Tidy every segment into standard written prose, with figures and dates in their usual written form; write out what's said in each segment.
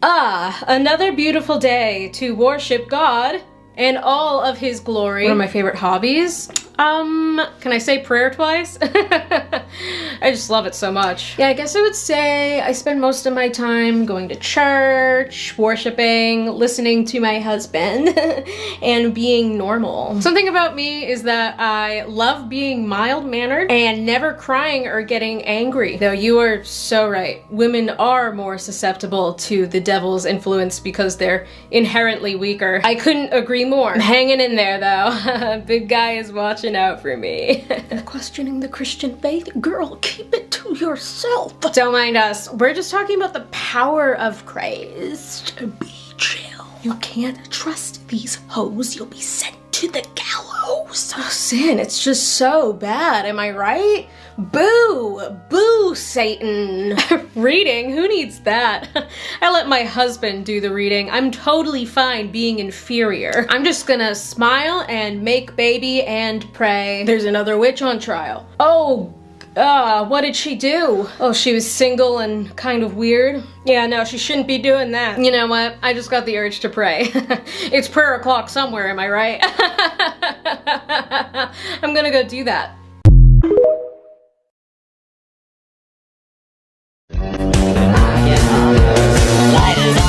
Ah, another beautiful day to worship God and all of his glory. One of my favorite hobbies. Can I say prayer twice? I just love it so much. Yeah, I guess I would say I spend most of my time going to church, worshiping, listening to my husband, and being normal. Something about me is that I love being mild-mannered and never crying or getting angry. Though you are so right. Women are more susceptible to the devil's influence because they're inherently weaker. I couldn't agree more. I'm hanging in there though. Big guy is watching out for me. Questioning the Christian faith? Girl, keep it to yourself. Don't mind us. We're just talking about the power of Christ. Be chill. You can't trust these hoes. You'll be sent to the gallows. Oh, sin, it's just so bad. Am I right? Boo! Boo, Satan! Reading? Who needs that? I let my husband do the reading. I'm totally fine being inferior. I'm just gonna smile and make baby and pray. There's another witch on trial. Oh, what did she do? Oh, she was single and kind of weird. Yeah, no, she shouldn't be doing that. You know what? I just got the urge to pray. It's prayer o'clock somewhere, am I right? I'm gonna go do that.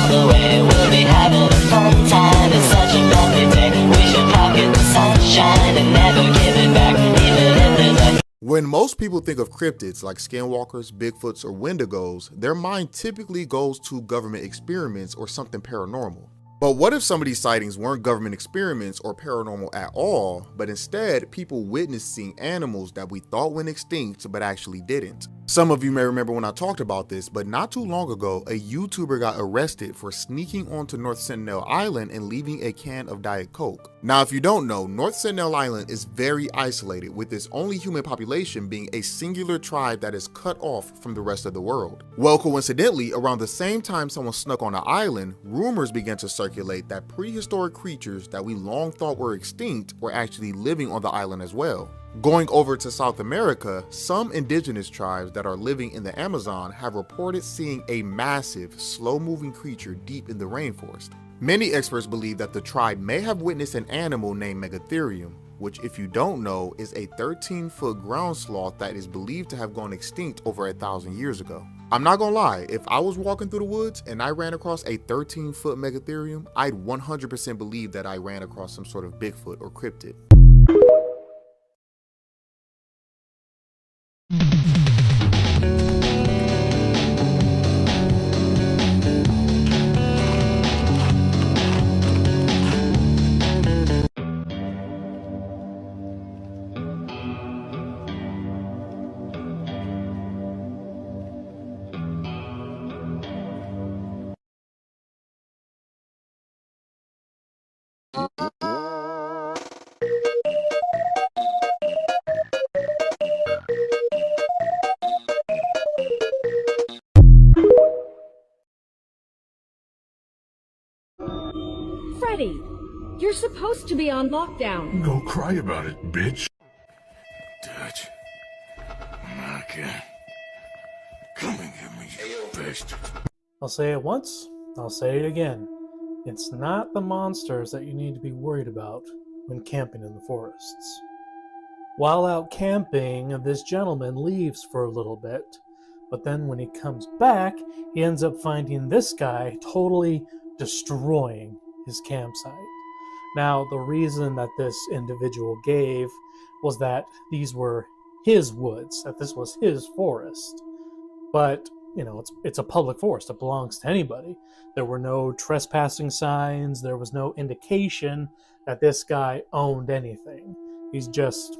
We'll be having a fun time. It's such a lovely day. We should pocket the sunshine and never give it back, even if there's a... When most people think of cryptids like skinwalkers, Bigfoots, or Wendigos, their mind typically goes to government experiments or something paranormal. But what if some of these sightings weren't government experiments or paranormal at all, but instead people witnessing animals that we thought went extinct but actually didn't? Some of you may remember when I talked about this, but not too long ago, a YouTuber got arrested for sneaking onto North Sentinel Island and leaving a can of Diet Coke. Now, if you don't know, North Sentinel Island is very isolated, with its only human population being a singular tribe that is cut off from the rest of the world. Well, coincidentally, around the same time someone snuck on the island, rumors began to circulate that prehistoric creatures that we long thought were extinct were actually living on the island as well. Going over to South America, some indigenous tribes that are living in the Amazon have reported seeing a massive, slow-moving creature deep in the rainforest. Many experts believe that the tribe may have witnessed an animal named Megatherium, which, if you don't know, is a 13-foot ground sloth that is believed to have gone extinct over 1,000 years ago. I'm not gonna lie, if I was walking through the woods and I ran across a 13-foot Megatherium, I'd 100% believe that I ran across some sort of Bigfoot or cryptid. Freddy, you're supposed to be on lockdown. Go cry about it, bitch. Dutch, I'm again. Come and get me, you bitch. I'll say it once, I'll say it again. It's not the monsters that you need to be worried about when camping in the forests. While out camping, this gentleman leaves for a little bit, but then when he comes back, he ends up finding this guy totally destroying his campsite. Now, the reason that this individual gave was that these were his woods, that this was his forest. But, you know, it's a public forest. It belongs to anybody. There were no trespassing signs. There was no indication that this guy owned anything. He's just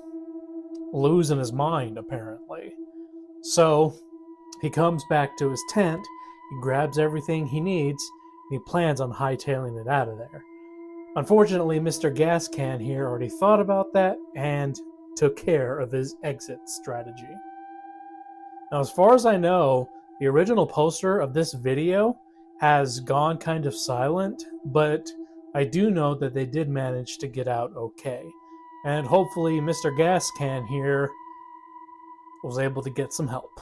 losing his mind, apparently. So, he comes back to his tent, he grabs everything he needs, and he plans on hightailing it out of there. Unfortunately, Mr. Gas Can here already thought about that and took care of his exit strategy. Now, as far as I know, the original poster of this video has gone kind of silent, but I do know that they did manage to get out okay. And hopefully Mr. Gas Can here was able to get some help.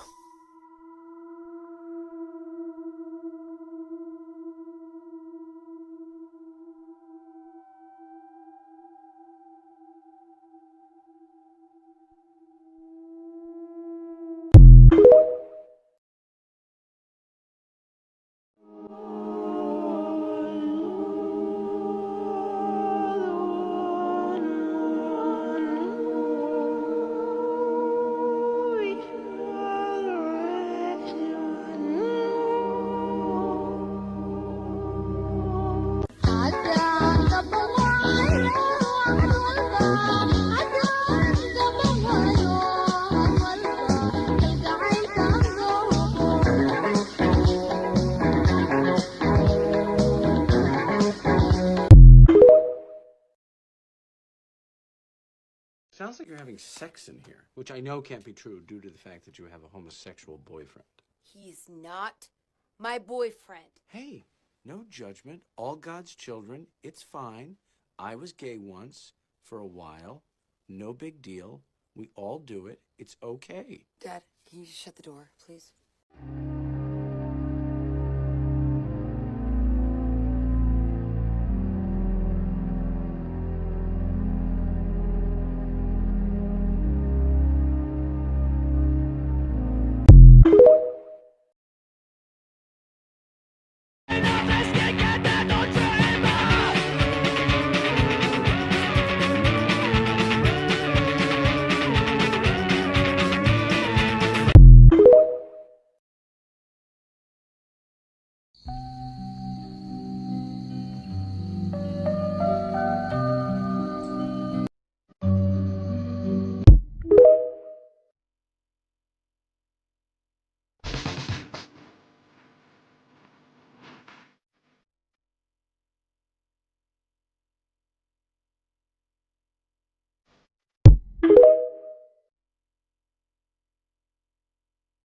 Sounds like you're having sex in here, which I know can't be true due to the fact that you have a homosexual boyfriend. He's not my boyfriend. Hey, no judgment. All God's children. It's fine. I was gay once, for a while. No big deal. We all do it. It's okay. Dad, can you just shut the door, please?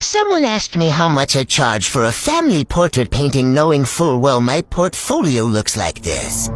Someone asked me how much I charge for a family portrait painting, knowing full well my portfolio looks like this.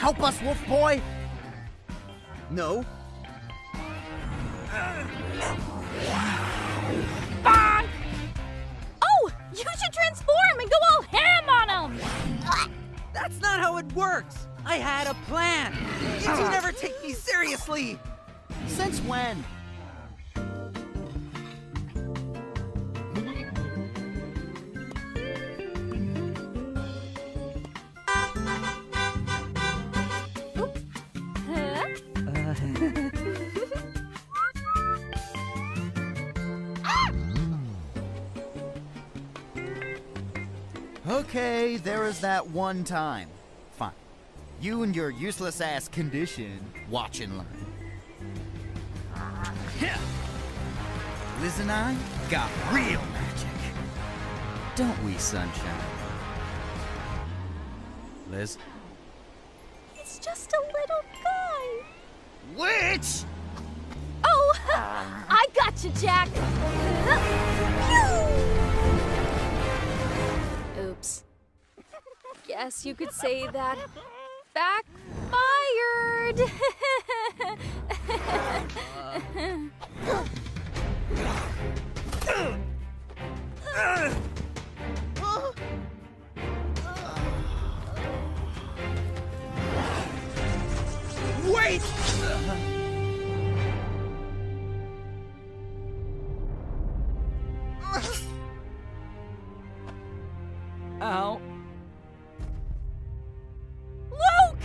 help us, Wolf Boy? No. Bonk! Oh, you should transform and go all ham on him! That's not how it works. I had a plan. You two never take me seriously. Since when? Okay, there is that one time. Fine. You and your useless-ass condition, watch and learn. Liz and I got real magic. Don't we, sunshine? Liz? He's just a little guy. Witch! Oh, I got you, Jack. Oops. Guess you could say that backfired. Wait! Ow. Luke!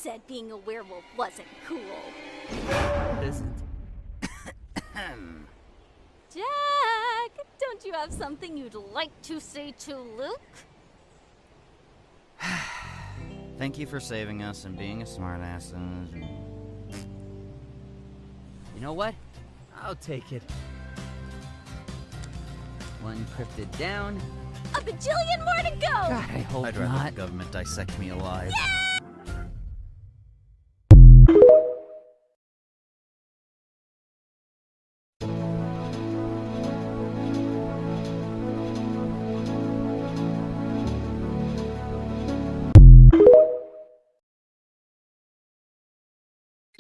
said being a werewolf wasn't cool. Isn't. Jack, don't you have something you'd like to say to Luke? Thank you for saving us and being a smartass. You know what? I'll take it. One cryptid down. A bajillion more to go! God, I hope I'd rather not. the government dissect me alive. Yeah!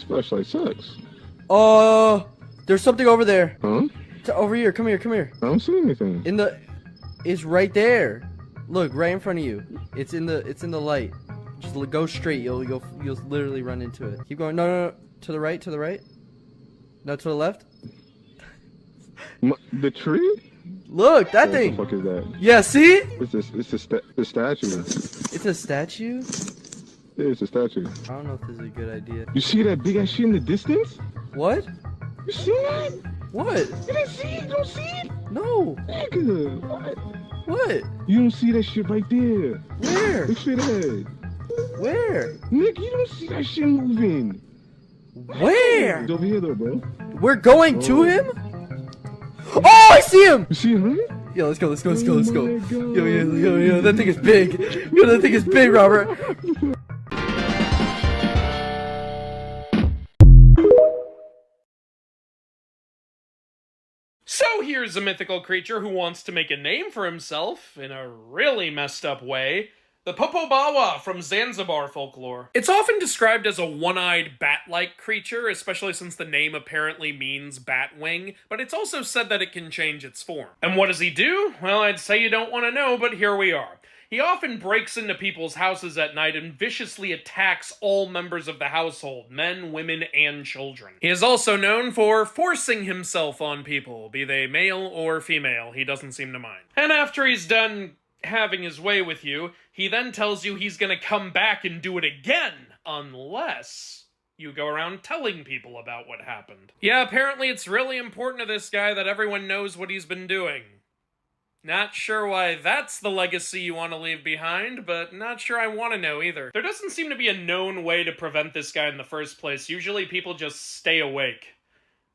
Flashlight sucks. There's something over there. Huh? Over here. Come here. Come here. I don't see anything. It's right there. Look, right in front of you. It's in the light. Just go straight. You'll literally run into it. Keep going. No. To the right. To the right. No, to the left. The tree? Look, that thing. What the fuck is that? Yeah, see? It's a statue. It's a statue? Yeah, it's a statue. I don't know if this is a good idea. You see that big ass shit in the distance? What? You see that? What? You didn't see it? You don't see it? No. Nigga, what? What? You don't see that shit right there. Where? Look at that. Where? Nick, you don't see that shit moving. Where? He's over here though, bro. We're going to him? Oh, I see him! You see him, right? Yo, let's go. Yo, that thing is big. Yo, that thing is big, Robert. So here's a mythical creature who wants to make a name for himself in a really messed up way. The Popo Bawa from Zanzibar folklore. It's often described as a one-eyed bat-like creature, especially since the name apparently means bat wing, but it's also said that it can change its form. And what does he do? Well, I'd say you don't want to know, but here we are. He often breaks into people's houses at night and viciously attacks all members of the household, men, women, and children. He is also known for forcing himself on people, be they male or female. He doesn't seem to mind. And after he's done having his way with you, he then tells you he's gonna come back and do it again, unless you go around telling people about what happened. Yeah, apparently it's really important to this guy that everyone knows what he's been doing. Not sure why that's the legacy you want to leave behind, but not sure I want to know either. There doesn't seem to be a known way to prevent this guy in the first place. Usually people just stay awake.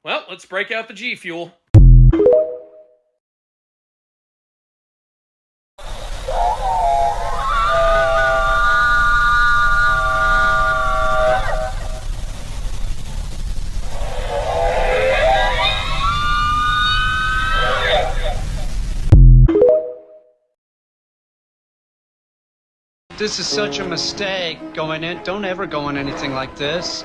Well, let's break out the G Fuel. This is such a mistake going in. Don't ever go on anything like this.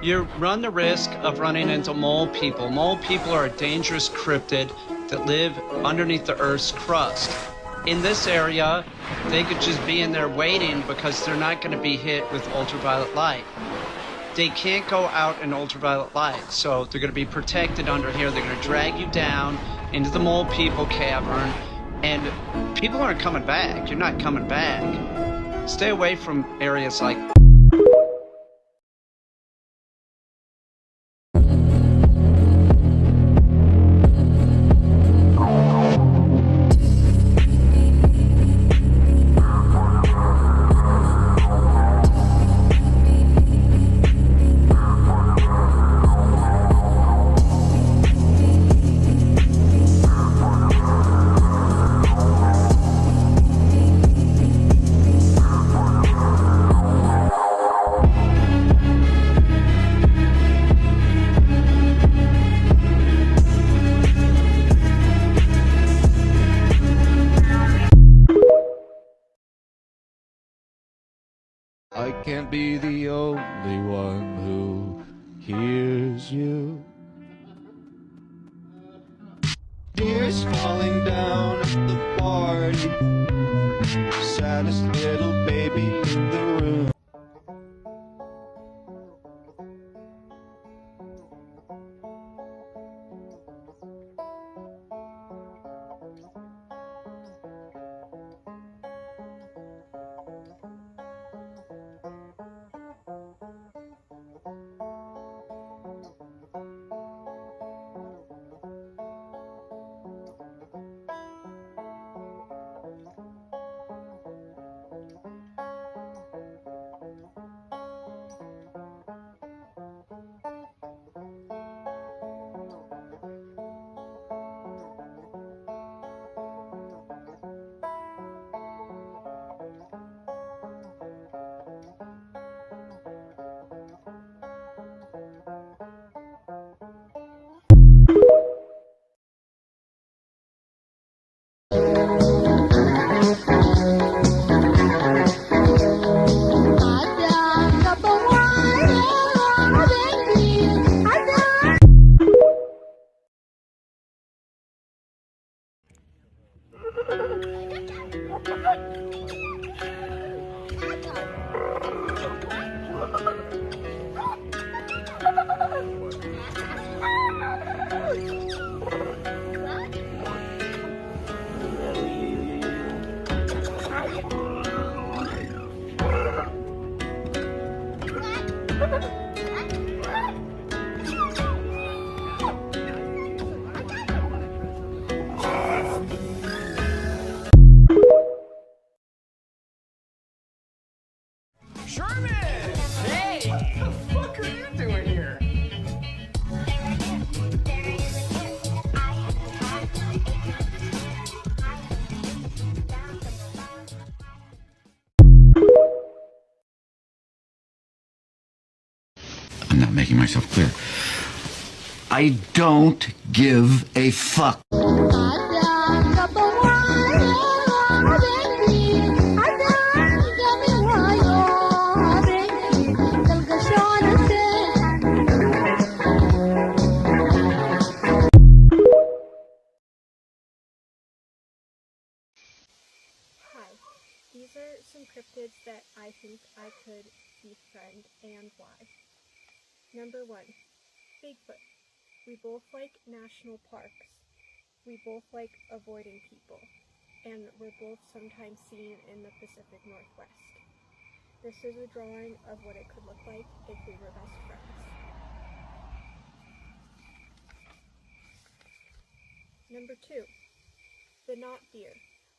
You run the risk of running into mole people. Mole people are a dangerous cryptid that live underneath the Earth's crust. In this area, they could just be in there waiting because they're not going to be hit with ultraviolet light. They can't go out in ultraviolet light, so they're going to be protected under here. They're going to drag you down into the mole people cavern, and people aren't coming back. You're not coming back. Stay away from areas like... I can't be the only one who hears you. Tears falling down at the party. Saddest little baby in the room. Sherman! Hey! What the fuck are you doing here? I'm not making myself clear. I don't give a fuck. These are some cryptids that I think I could befriend, and why. Number 1, Bigfoot. We both like national parks. We both like avoiding people. And we're both sometimes seen in the Pacific Northwest. This is a drawing of what it could look like if we were best friends. Number 2, the knot deer.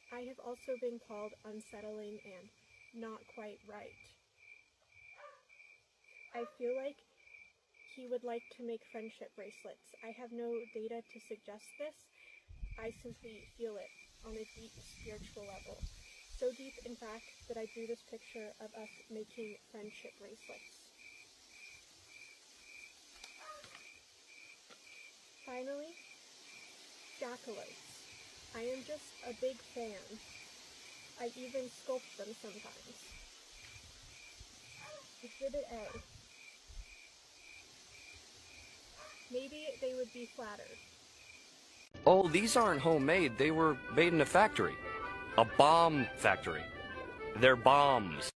I have also been called unsettling and not quite right. I feel like he would like to make friendship bracelets. I have no data to suggest this. I simply feel it on a deep spiritual level. So deep, in fact, that I drew this picture of us making friendship bracelets. Finally, jackalopes. I am just a big fan. I even sculpt them sometimes. Exhibit A. Maybe they would be flattered. Oh, these aren't homemade. They were made in a factory. A bomb factory. They're bombs.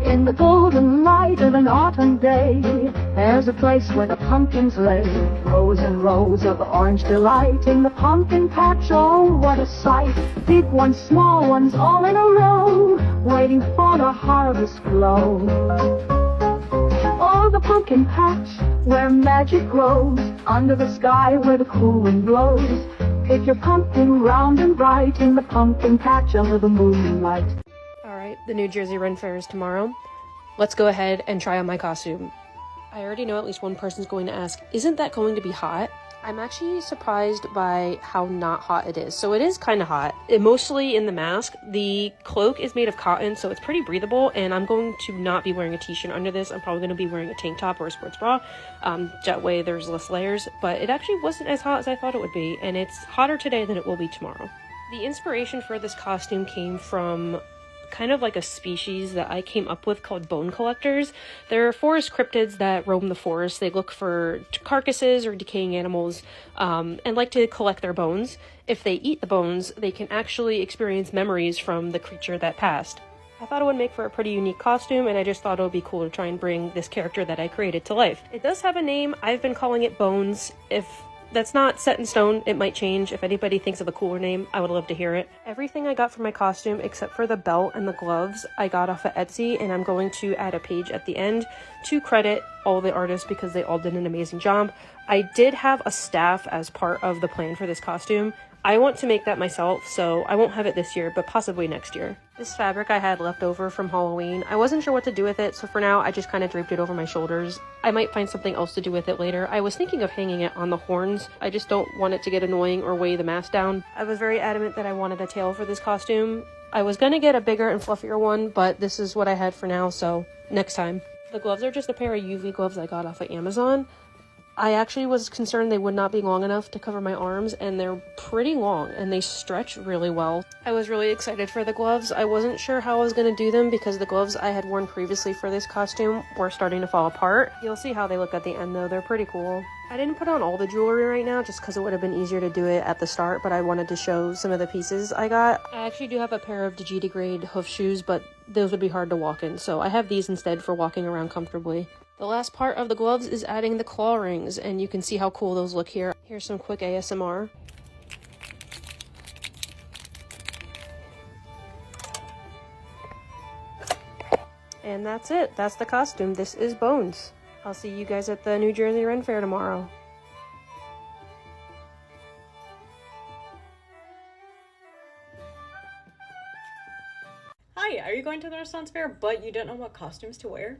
In the golden light of an autumn day, there's a place where the pumpkins lay. Rows and rows of orange delight in the pumpkin patch, oh what a sight. Big ones, small ones, all in a row, waiting for the harvest glow. Oh, the pumpkin patch, where magic grows, under the sky where the cool wind blows. Pick your pumpkin round and bright in the pumpkin patch under the moonlight. Alright, the New Jersey Ren Fair is tomorrow. Let's go ahead and try on my costume. I already know at least one person's going to ask, isn't that going to be hot? I'm actually surprised by how not hot it is. So it is kind of hot, mostly in the mask. The cloak is made of cotton, so it's pretty breathable, and I'm going to not be wearing a t-shirt under this. I'm probably going to be wearing a tank top or a sports bra. That way there's less layers, but it actually wasn't as hot as I thought it would be, and it's hotter today than it will be tomorrow. The inspiration for this costume came from kind of like a species that I came up with called bone collectors. They're forest cryptids that roam the forest. They look for carcasses or decaying animals and like to collect their bones. If they eat the bones, they can actually experience memories from the creature that passed. I thought it would make for a pretty unique costume, and I just thought it would be cool to try and bring this character that I created to life. It does have a name. I've been calling it Bones. If that's not set in stone, it might change. If anybody thinks of a cooler name, I would love to hear it. Everything I got for my costume, except for the belt and the gloves, I got off of Etsy, and I'm going to add a page at the end to credit all the artists because they all did an amazing job. I did have a staff as part of the plan for this costume. I want to make that myself, so I won't have it this year, but possibly next year. This fabric I had left over from Halloween. I wasn't sure what to do with it, so for now I just kind of draped it over my shoulders. I might find something else to do with it later. I was thinking of hanging it on the horns. I just don't want it to get annoying or weigh the mask down. I was very adamant that I wanted a tail for this costume. I was gonna get a bigger and fluffier one, but this is what I had for now, so next time. The gloves are just a pair of UV gloves I got off of Amazon. I actually was concerned they would not be long enough to cover my arms, and they're pretty long and they stretch really well. I was really excited for the gloves. I wasn't sure how I was going to do them because the gloves I had worn previously for this costume were starting to fall apart. You'll see how they look at the end though, they're pretty cool. I didn't put on all the jewelry right now just because it would have been easier to do it at the start, but I wanted to show some of the pieces I got. I actually do have a pair of Digitigrade hoof shoes, but those would be hard to walk in, so I have these instead for walking around comfortably. The last part of the gloves is adding the claw rings, and you can see how cool those look here. Here's some quick ASMR. And that's it. That's the costume. This is Bones. I'll see you guys at the New Jersey Ren Fair tomorrow. Hi, are you going to the Renaissance Fair but you don't know what costumes to wear?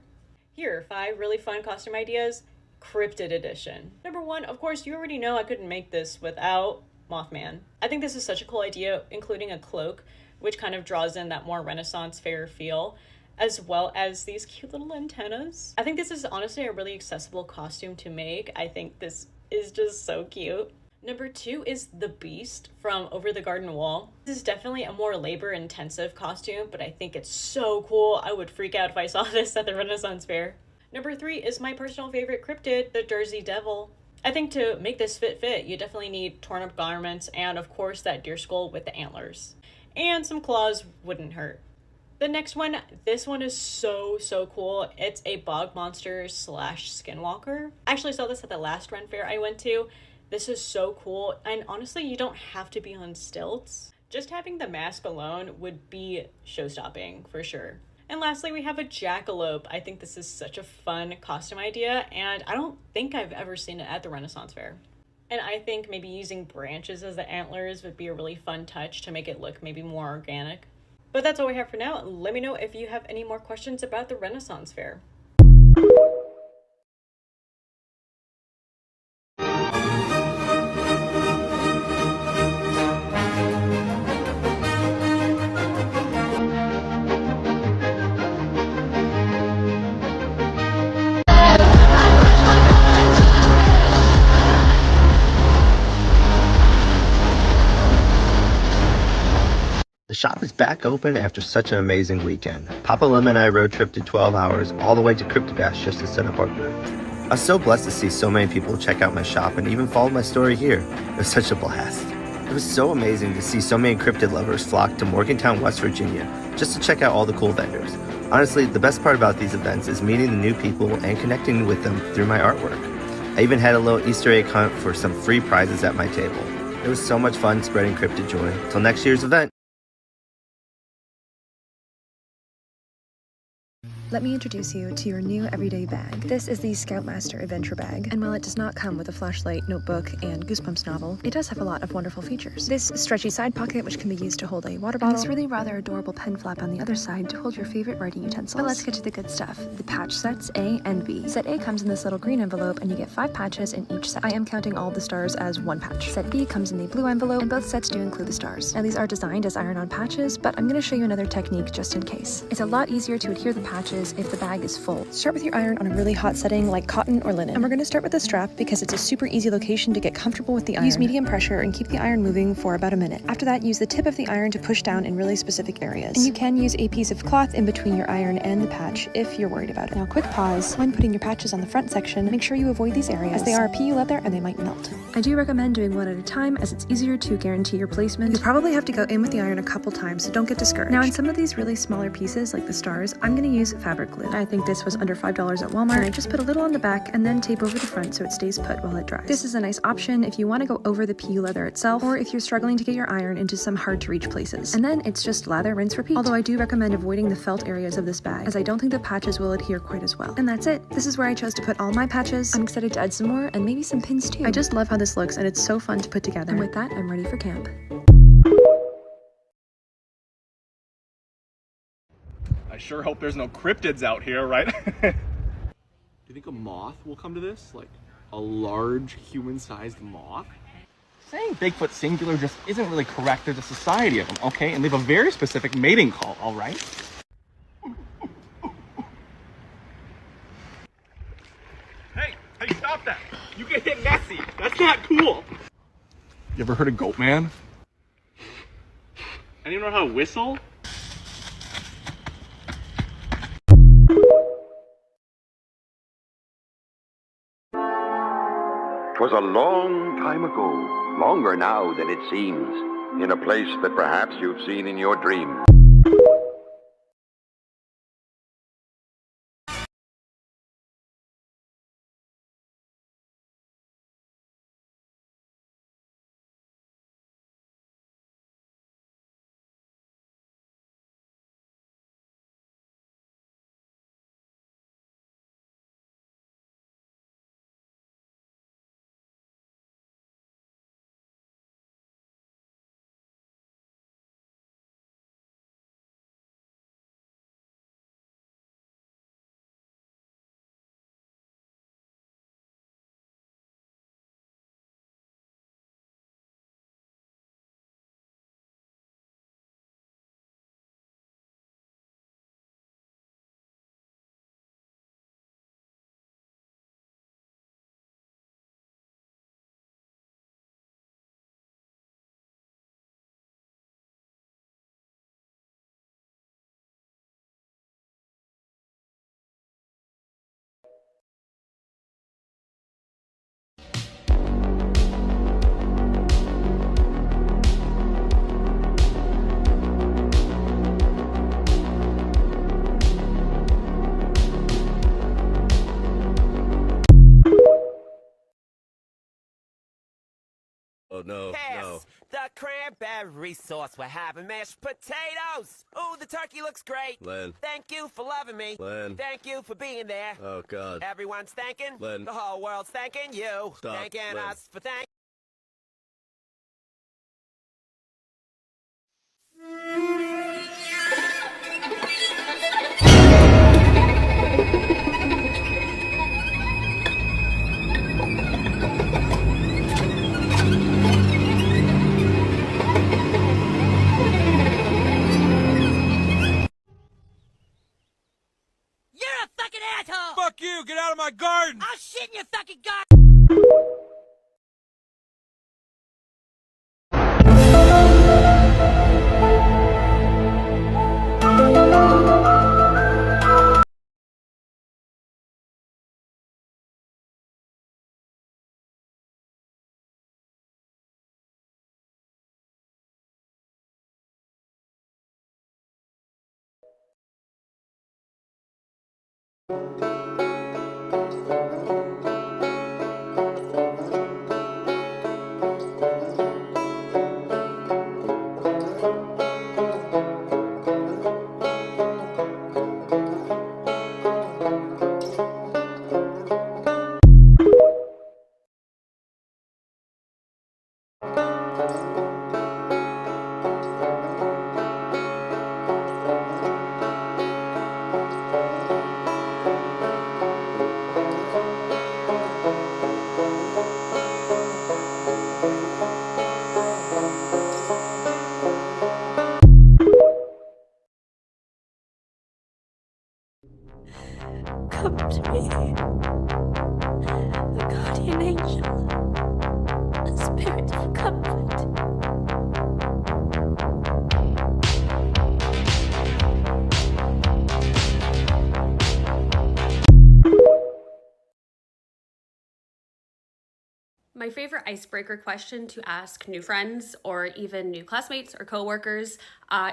Here are 5 really fun costume ideas, Cryptid edition. Number 1, of course, you already know I couldn't make this without Mothman. I think this is such a cool idea, including a cloak, which kind of draws in that more Renaissance Fair feel, as well as these cute little antennas. I think this is honestly a really accessible costume to make. I think this is just so cute. Number 2 is the Beast from Over the Garden Wall. This is definitely a more labor-intensive costume, but I think it's so cool. I would freak out if I saw this at the Renaissance Fair. Number 3 is my personal favorite cryptid, the Jersey Devil. I think to make this fit, you definitely need torn-up garments and, of course, that deer skull with the antlers. And some claws wouldn't hurt. The next one, this one is so cool. It's a bog monster / skinwalker. I actually saw this at the last Ren Fair I went to. This is so cool, and honestly, you don't have to be on stilts. Just having the mask alone would be show-stopping, for sure. And lastly, we have a jackalope. I think this is such a fun costume idea, and I don't think I've ever seen it at the Renaissance Fair. And I think maybe using branches as the antlers would be a really fun touch to make it look maybe more organic. But that's all we have for now. Let me know if you have any more questions about the Renaissance Fair. The shop is back open after such an amazing weekend. Papa Lim and I road tripped 12 hours all the way to Cryptid just to set up our booth. I was so blessed to see so many people check out my shop and even follow my story here. It was such a blast. It was so amazing to see so many cryptid lovers flock to Morgantown, West Virginia, just to check out all the cool vendors. Honestly, the best part about these events is meeting the new people and connecting with them through my artwork. I even had a little Easter egg hunt for some free prizes at my table. It was so much fun spreading cryptid joy. Till next year's event. Let me introduce you to your new everyday bag. This is the Scoutmaster Adventure Bag, and while it does not come with a flashlight, notebook, and Goosebumps novel, it does have a lot of wonderful features. This stretchy side pocket, which can be used to hold a water bottle, and this really rather adorable pen flap on the other side to hold your favorite writing utensils. But let's get to the good stuff, the patch sets A and B. Set A comes in this little green envelope, and you get 5 patches in each set. I am counting all the stars as 1 patch. Set B comes in the blue envelope, and both sets do include the stars. Now these are designed as iron-on patches, but I'm going to show you another technique just in case. It's a lot easier to adhere the patches if the bag is full. Start with your iron on a really hot setting like cotton or linen. And we're going to start with the strap because it's a super easy location to get comfortable with the iron. Use medium pressure and keep the iron moving for about a minute. After that, use the tip of the iron to push down in really specific areas. And you can use a piece of cloth in between your iron and the patch if you're worried about it. Now, quick pause. When putting your patches on the front section, make sure you avoid these areas as they are PU leather and they might melt. I do recommend doing one at a time as it's easier to guarantee your placement. You'll probably have to go in with the iron a couple times, so don't get discouraged. Now, in some of these really smaller pieces like the stars, I'm going to use fabric glue. I think this was under $5 at Walmart, and I just put a little on the back and then tape over the front so it stays put while it dries. This is a nice option if you want to go over the PU leather itself, or if you're struggling to get your iron into some hard to reach places. And then it's just lather, rinse, repeat. Although I do recommend avoiding the felt areas of this bag, as I don't think the patches will adhere quite as well. And that's it. This is where I chose to put all my patches. I'm excited to add some more and maybe some pins too. I just love how this looks and it's so fun to put together. And with that, I'm ready for camp. I sure hope there's no cryptids out here, right? Do you think a moth will come to this? Like a large human-sized moth? Saying Bigfoot singular just isn't really correct. There's a society of them, okay? And they have a very specific mating call, all right? Hey, stop that! You get hit messy. That's not cool. You ever heard of Goatman? Anyone know how to whistle? 'Twas a long time ago, longer now than it seems, in a place that perhaps you've seen in your dreams. no, Pass. no. The cranberry sauce. We're having mashed potatoes. Ooh, the turkey looks great. Len. Thank you for loving me. Len. Thank you for being there. Oh, God. Everyone's thanking. Len. The whole world's thanking you. Stop, Thanking Len. us for thanking. You're a fucking asshole! Fuck you! Get out of my garden! I'll shit in your fucking garden! Come to me, the guardian angel, a spirit of comfort. My favorite icebreaker question to ask new friends or even new classmates or coworkers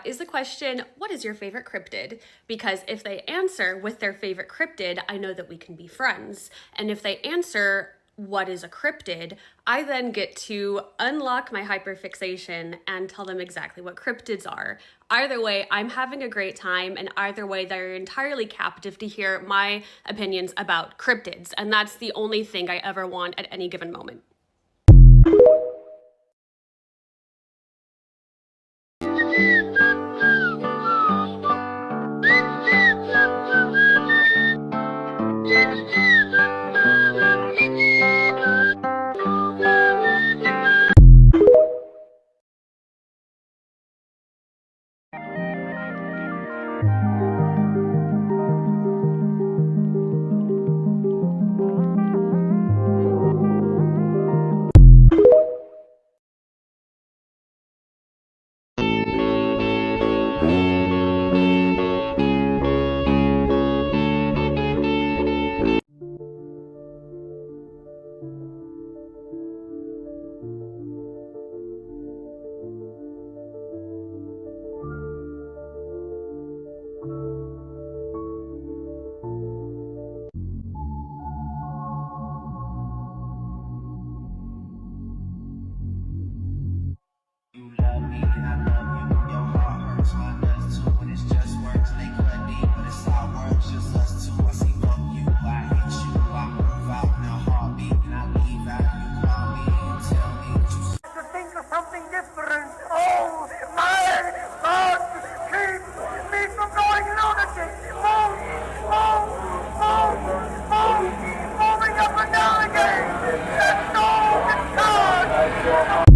is the question, what is your favorite cryptid? Because if they answer with their favorite cryptid, I know that we can be friends. And if they answer, what is a cryptid? I then get to unlock my hyperfixation and tell them exactly what cryptids are. Either way, I'm having a great time, and either way, they're entirely captive to hear my opinions about cryptids. And that's the only thing I ever want at any given moment. Something different. Oh, my God, keep me from going lunatic. Move, move, move, move, moving up and down again. Let's go, God.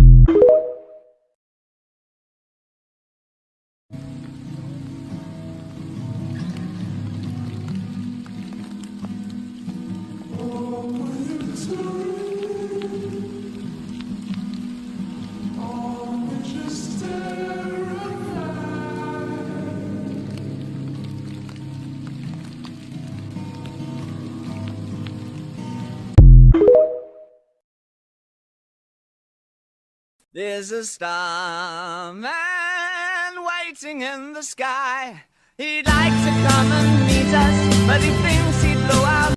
There's a starman waiting in the sky. He'd like to come and meet us, but he thinks he'd blow our